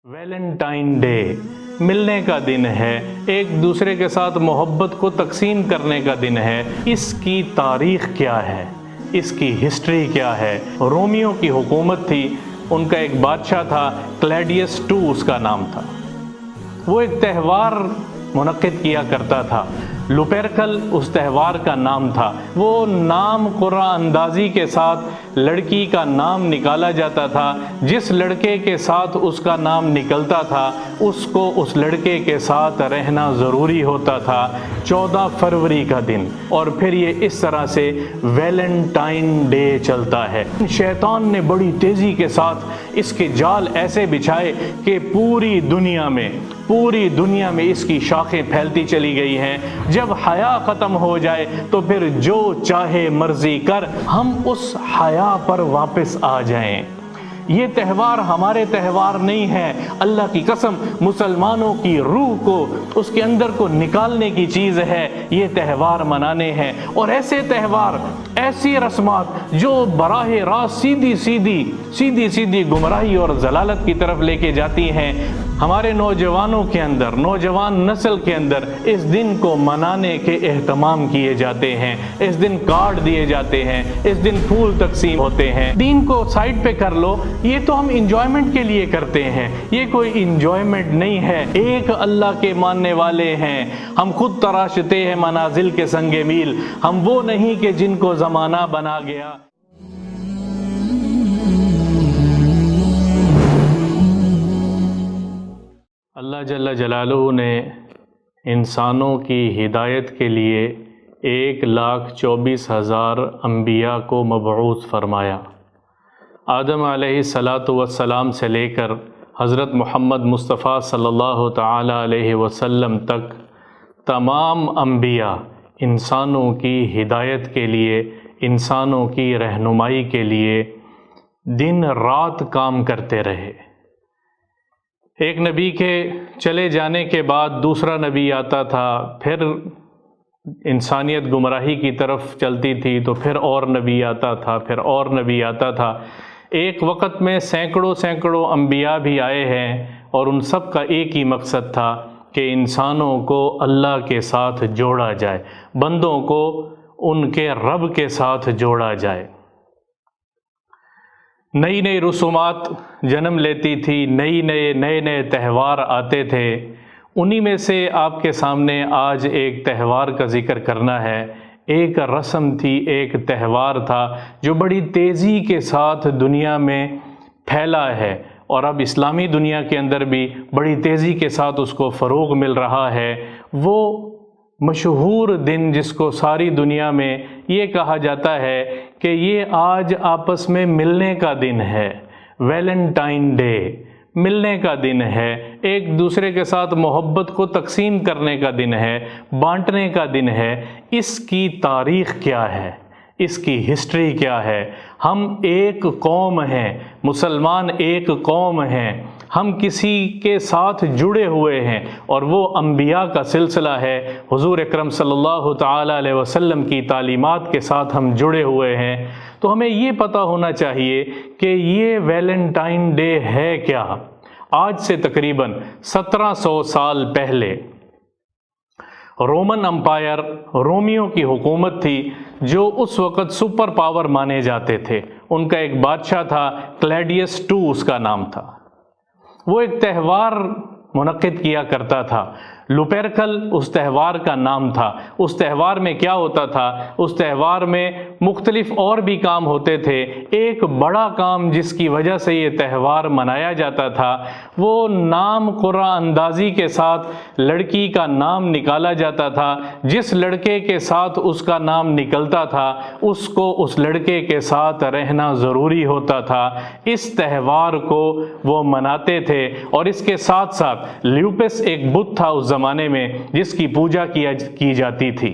Valentine day ملنے کا دن ہے، ایک دوسرے کے ساتھ محبت کو تقسیم کرنے کا دن ہے۔ اس کی تاریخ کیا ہے، اس کی ہسٹری کیا ہے؟ رومیو کی حکومت تھی، ان کا ایک بادشاہ تھا، کلیڈیس II اس کا نام تھا۔ وہ ایک تہوار منعقد کیا کرتا تھا، لوپیرکل اس تہوار کا نام تھا۔ وہ نام قرعہ اندازی کے ساتھ لڑکی کا نام نکالا جاتا تھا، جس لڑکے کے ساتھ اس کا نام نکلتا تھا اس کو اس لڑکے کے ساتھ رہنا ضروری ہوتا تھا۔ 14 فروری کا دن، اور پھر یہ اس طرح سے ویلنٹائن ڈے چلتا ہے۔ شیطان نے بڑی تیزی کے ساتھ اس کے جال ایسے بچھائے کہ پوری دنیا میں اس کی شاخیں پھیلتی چلی گئی ہیں۔ جب حیا ختم ہو جائے تو پھر جو چاہے مرضی کر، ہم اس حیا پر واپس آ جائیں۔ یہ تہوار ہمارے تہوار نہیں ہے، اللہ کی قسم مسلمانوں کی روح کو، اس کے اندر کو نکالنے کی چیز ہے۔ یہ تہوار منانے ہیں، اور ایسے تہوار، ایسی رسمات جو براہ راست سیدھی گمراہی اور ضلالت کی طرف لے کے جاتی ہیں، ہمارے نوجوانوں کے اندر، نوجوان نسل کے اندر اس دن کو منانے کے اہتمام کیے جاتے ہیں۔ اس دن کارڈ دیے جاتے ہیں، اس دن پھول تقسیم ہوتے ہیں۔ دین کو سائڈ پہ کر لو، یہ تو ہم انجوائمنٹ کے لیے کرتے ہیں، یہ کوئی انجوائمنٹ نہیں ہے۔ ایک اللہ کے ماننے والے ہیں، ہم خود تراشتے ہیں منازل کے سنگ میل، ہم وہ نہیں کہ جن کو زمانہ بنا گیا۔ اللہ جل جلالہ نے انسانوں کی ہدایت کے لیے 1,24,000 انبیاء کو مبعوث فرمایا۔ آدم علیہ السلام سے لے کر حضرت محمد مصطفیٰ صلی اللہ تعالی علیہ وسلم تک تمام انبیاء انسانوں کی ہدایت کے لیے، انسانوں کی رہنمائی کے لیے دن رات کام کرتے رہے۔ ایک نبی کے چلے جانے کے بعد دوسرا نبی آتا تھا، پھر انسانیت گمراہی کی طرف چلتی تھی تو پھر اور نبی آتا تھا، پھر اور نبی آتا تھا۔ ایک وقت میں سینکڑوں انبیاء بھی آئے ہیں، اور ان سب کا ایک ہی مقصد تھا کہ انسانوں کو اللہ کے ساتھ جوڑا جائے، بندوں کو ان کے رب کے ساتھ جوڑا جائے۔ نئی رسومات جنم لیتی تھی، نئے تہوار آتے تھے۔ انہی میں سے آپ کے سامنے آج ایک تہوار کا ذکر کرنا ہے۔ ایک رسم تھی، ایک تہوار تھا جو بڑی تیزی کے ساتھ دنیا میں پھیلا ہے، اور اب اسلامی دنیا کے اندر بھی بڑی تیزی کے ساتھ اس کو فروغ مل رہا ہے۔ وہ مشہور دن جس کو ساری دنیا میں یہ کہا جاتا ہے کہ یہ آج آپس میں ملنے کا دن ہے، ویلنٹائن ڈے ملنے کا دن ہے، ایک دوسرے کے ساتھ محبت کو تقسیم کرنے کا دن ہے، بانٹنے کا دن ہے۔ اس کی تاریخ کیا ہے، اس کی ہسٹری کیا ہے؟ ہم ایک قوم ہیں، مسلمان ایک قوم ہیں، ہم کسی کے ساتھ جڑے ہوئے ہیں، اور وہ انبیاء کا سلسلہ ہے۔ حضور اکرم صلی اللہ تعالی علیہ وسلم کی تعلیمات کے ساتھ ہم جڑے ہوئے ہیں۔ تو ہمیں یہ پتہ ہونا چاہیے کہ یہ ویلنٹائن ڈے ہے کیا۔ آج سے تقریباً 1700 سال پہلے رومن امپائر، رومیو کی حکومت تھی، جو اس وقت سپر پاور مانے جاتے تھے۔ ان کا ایک بادشاہ تھا، کلیڈیس II اس کا نام تھا۔ وہ ایک تہوار منعقد کیا کرتا تھا، لوپیرکل اس تہوار کا نام تھا۔ اس تہوار میں کیا ہوتا تھا؟ اس تہوار میں مختلف اور بھی کام ہوتے تھے۔ ایک بڑا کام جس کی وجہ سے یہ تہوار منایا جاتا تھا، وہ نام قرعہ اندازی کے ساتھ لڑکی کا نام نکالا جاتا تھا۔ جس لڑکے کے ساتھ اس کا نام نکلتا تھا اس کو اس لڑکے کے ساتھ رہنا ضروری ہوتا تھا۔ اس تہوار کو وہ مناتے تھے، اور اس کے ساتھ ساتھ لیوپس ایک بت تھا اس زمانے میں جس کی پوجا کی جاتی تھی۔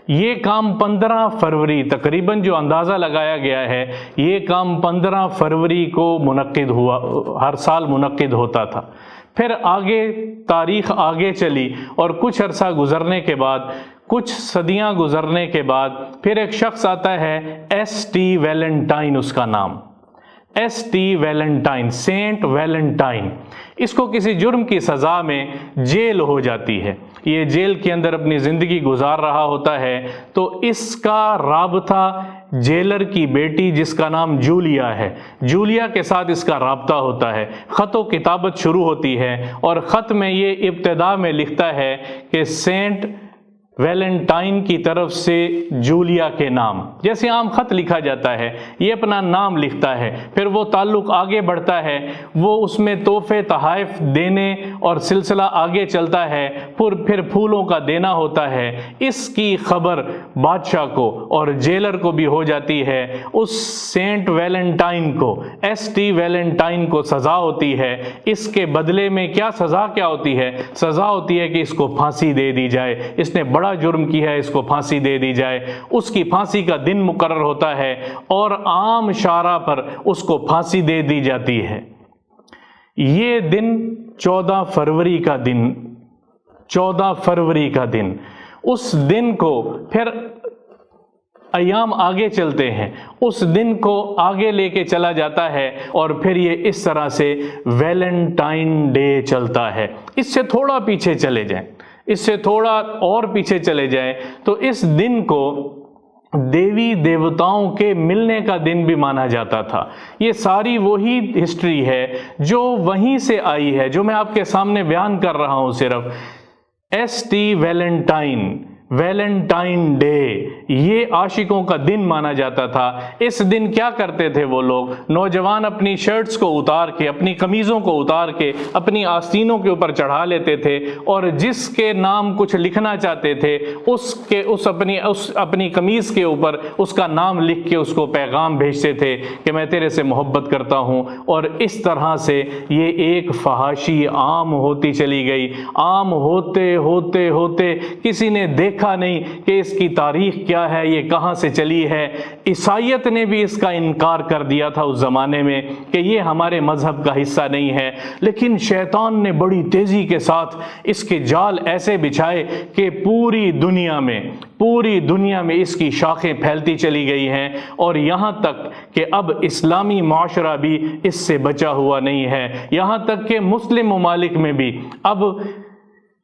یہ کام 15 فروری تقریباً جو اندازہ لگایا گیا ہے، یہ کام 15 فروری کو منعقد ہوا، ہر سال منعقد ہوتا تھا۔ پھر آگے تاریخ آگے چلی، اور کچھ عرصہ گزرنے کے بعد، کچھ صدیاں گزرنے کے بعد پھر ایک شخص آتا ہے، ST ویلنٹائن اس کا نام۔ ST ویلنٹائن، سینٹ ویلنٹائن، اس کو کسی جرم کی سزا میں جیل ہو جاتی ہے، یہ جیل کے اندر اپنی زندگی گزار رہا ہوتا ہے، تو اس کا رابطہ جیلر کی بیٹی جس کا نام جولیا ہے، جولیا کے ساتھ اس کا رابطہ ہوتا ہے، خط و کتابت شروع ہوتی ہے، اور خط میں یہ ابتدا میں لکھتا ہے کہ سینٹ ویلنٹائن کی طرف سے جولیا کے نام، جیسے عام خط لکھا جاتا ہے یہ اپنا نام لکھتا ہے، پھر وہ تعلق آگے بڑھتا ہے، وہ اس میں تحفے تحائف دینے اور سلسلہ آگے چلتا ہے، پھر پھولوں کا دینا ہوتا ہے۔ اس کی خبر بادشاہ کو اور جیلر کو بھی ہو جاتی ہے، اس سینٹ ویلنٹائن کو، ST ویلنٹائن کو سزا ہوتی ہے۔ اس کے بدلے میں کیا سزا کیا ہوتی ہے؟ سزا ہوتی ہے کہ اس کو پھانسی دے دی جائے، اس نے بڑا جرم کیا ہے، اس کو پھانسی دے دی جائے۔ اس کی پھانسی کا دن مقرر ہوتا ہے اور عام شارع پر اس کو پھانسی دے دی جاتی ہے۔ یہ دن 14 فروری کا دن، 14 فروری کا دن، اس دن کو پھر ایام آگے چلتے ہیں، اس دن کو آگے لے کے چلا جاتا ہے، اور پھر یہ اس طرح سے ویلنٹائن ڈے چلتا ہے۔ اس سے تھوڑا پیچھے چلے جائیں، اس سے تھوڑا اور پیچھے چلے جائیں تو اس دن کو دیوی دیوتاؤں کے ملنے کا دن بھی مانا جاتا تھا۔ یہ ساری وہی ہسٹری ہے جو وہیں سے آئی ہے، جو میں آپ کے سامنے بیان کر رہا ہوں صرف۔ ST ویلنٹائن، ویلنٹائن ڈے، یہ عاشقوں کا دن مانا جاتا تھا۔ اس دن کیا کرتے تھے وہ لوگ؟ نوجوان اپنی شرٹس کو اتار کے، اپنی قمیضوں کو اتار کے اپنی آستینوں کے اوپر چڑھا لیتے تھے، اور جس کے نام کچھ لکھنا چاہتے تھے اس اپنی قمیض کے اوپر اس کا نام لکھ کے اس کو پیغام بھیجتے تھے کہ میں تیرے سے محبت کرتا ہوں، اور اس طرح سے یہ ایک فحاشی عام ہوتی چلی گئی۔ عام ہوتے ہوتے ہوتے کسی نے دیکھا نہیں کہ اس کی تاریخ کیا ہے، یہ کہاں سے چلی ہے۔ عیسائیت نے بھی اس کا انکار کر دیا تھا اس زمانے میں کہ یہ ہمارے مذہب کا حصہ نہیں ہے، لیکن شیطان نے بڑی تیزی کے ساتھ اس کے جال ایسے بچھائے کہ پوری دنیا میں اس کی شاخیں پھیلتی چلی گئی ہیں، اور یہاں تک کہ اب اسلامی معاشرہ بھی اس سے بچا ہوا نہیں ہے، یہاں تک کہ مسلم ممالک میں بھی اب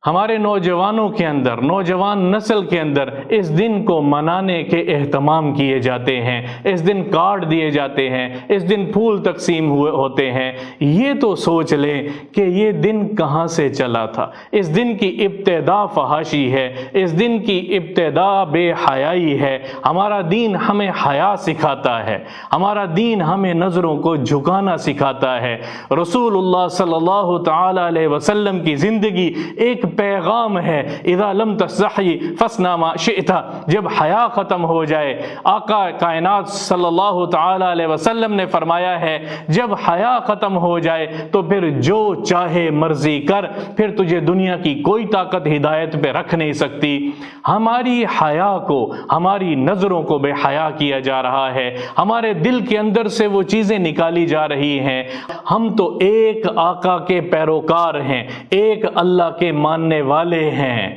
ہمارے نوجوانوں کے اندر، نوجوان نسل کے اندر اس دن کو منانے کے اہتمام کیے جاتے ہیں، اس دن کارڈ دیے جاتے ہیں، اس دن پھول تقسیم ہوتے ہیں۔ یہ تو سوچ لیں کہ یہ دن کہاں سے چلا تھا۔ اس دن کی ابتدا فحاشی ہے، اس دن کی ابتدا بے حیائی ہے۔ ہمارا دین ہمیں حیا سکھاتا ہے، ہمارا دین ہمیں نظروں کو جھکانا سکھاتا ہے۔ رسول اللہ صلی اللہ تعالی علیہ وسلم کی زندگی ایک پیغام ہے، اذا لم تستحی فاصنع ما شئت، جب حیا ختم ہو جائے، آقا کائنات صلی اللہ تعالی علیہ وسلم نے فرمایا ہے جب حیا ختم ہو جائے تو پھر جو چاہے مرضی کر، پھر تجھے دنیا کی کوئی طاقت ہدایت پہ رکھ نہیں سکتی۔ ہماری حیا کو، ہماری نظروں کو بے حیا کیا جا رہا ہے، ہمارے دل کے اندر سے وہ چیزیں نکالی جا رہی ہیں۔ ہم تو ایک آقا کے پیروکار ہیں، ایک اللہ کے ماننے والے ہیں،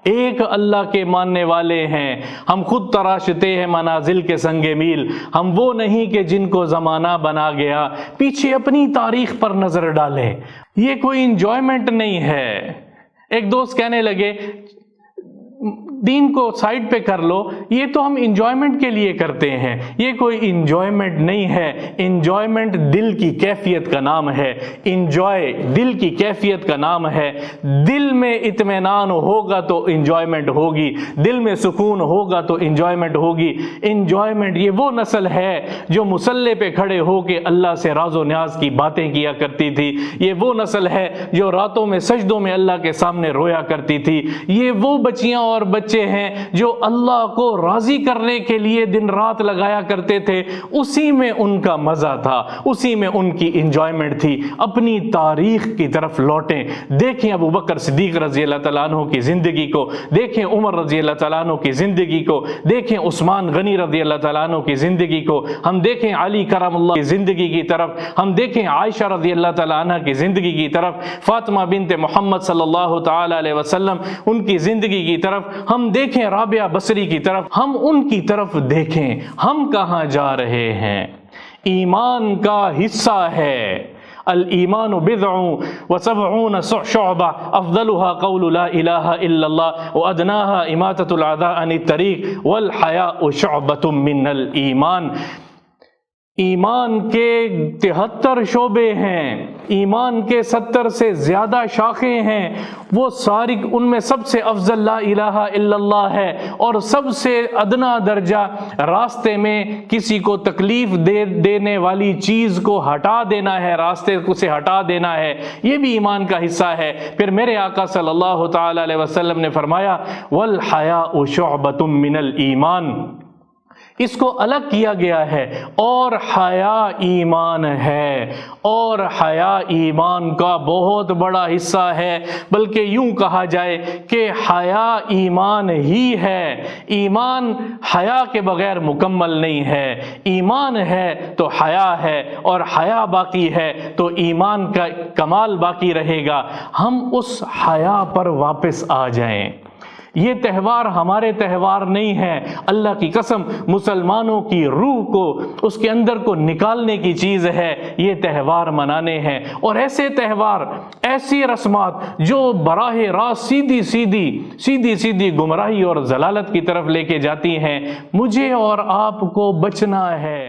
ایک اللہ کے ماننے والے ہیں۔ ہم خود تراشتے ہیں منازل کے سنگ میل، ہم وہ نہیں کہ جن کو زمانہ بنا گیا۔ پیچھے اپنی تاریخ پر نظر ڈالیں، یہ کوئی انجوائمنٹ نہیں ہے۔ ایک دوست کہنے لگے دین کو سائڈ پہ کر لو، یہ تو ہم انجوائمنٹ کے لیے کرتے ہیں، یہ کوئی انجوائمنٹ نہیں ہے۔ انجوائمنٹ دل کی کیفیت کا نام ہے، انجوائے دل کی کیفیت کا نام ہے۔ دل میں اطمینان ہوگا تو انجوائمنٹ ہوگی، دل میں سکون ہوگا تو انجوائمنٹ ہوگی۔ انجوائمنٹ یہ وہ نسل ہے جو مصلی پہ کھڑے ہو کے اللہ سے راز و نیاز کی باتیں کیا کرتی تھی، یہ وہ نسل ہے جو راتوں میں سجدوں میں اللہ کے سامنے رویا کرتی تھی، یہ وہ بچیاں اور بچے ہیں جو اللہ کو راضی کرنے کے لیے دن رات لگایا کرتے تھے۔ اسی میں ان کا مزہ تھا، اسی میں ان کی انجوائمنٹ تھی۔ اپنی تاریخ کی طرف لوٹیں، دیکھیں ابو بکر صدیق رضی اللہ تعالیٰ عنہ کی زندگی کو، دیکھیں عمر رضی اللہ تعالیٰ عنہ کی زندگی کو، دیکھیں عثمان غنی رضی اللہ تعالیٰ عنہ کی زندگی کو، ہم دیکھیں علی کرم اللہ کی زندگی کی طرف، ہم دیکھیں عائشہ رضی اللہ تعالیٰ عنہ کی زندگی کی طرف، فاطمہ بنت محمد صلی اللہ تعالیٰ علیہ وسلم ان کی زندگی کی طرف، ہم دیکھیں رابعہ بصری کی طرف، ہم ان کی طرف دیکھیں، ہم کہاں جا رہے ہیں۔ ایمان کا حصہ ہے۔ الایمان بضع وسبعون شعبہ افضلها قول لا الہ الا اللہ وادناها اماطۃ الاذى عن الطریق والحیاء شعبۃ من الایمان۔ ایمان کے 73 شعبے ہیں، ایمان کے 70 سے زیادہ شاخیں ہیں، وہ ساری ان میں سب سے افضل لا الہ الا اللہ ہے، اور سب سے ادنا درجہ راستے میں کسی کو تکلیف دینے والی چیز کو ہٹا دینا ہے، راستے سے ہٹا دینا ہے، یہ بھی ایمان کا حصہ ہے۔ پھر میرے آقا صلی اللہ تعالی علیہ وسلم نے فرمایا والحیاء شعبۃ من الایمان، اس کو الگ کیا گیا ہے، اور حیا ایمان ہے، اور حیا ایمان کا بہت بڑا حصہ ہے، بلکہ یوں کہا جائے کہ حیا ایمان ہی ہے۔ ایمان حیا کے بغیر مکمل نہیں ہے، ایمان ہے تو حیا ہے، اور حیا باقی ہے تو ایمان کا کمال باقی رہے گا۔ ہم اس حیا پر واپس آ جائیں۔ یہ تہوار ہمارے تہوار نہیں ہیں، اللہ کی قسم مسلمانوں کی روح کو، اس کے اندر کو نکالنے کی چیز ہے، یہ تہوار منانے ہیں۔ اور ایسے تہوار، ایسی رسمات جو براہ راست سیدھی گمراہی اور ضلالت کی طرف لے کے جاتی ہیں، مجھے اور آپ کو بچنا ہے۔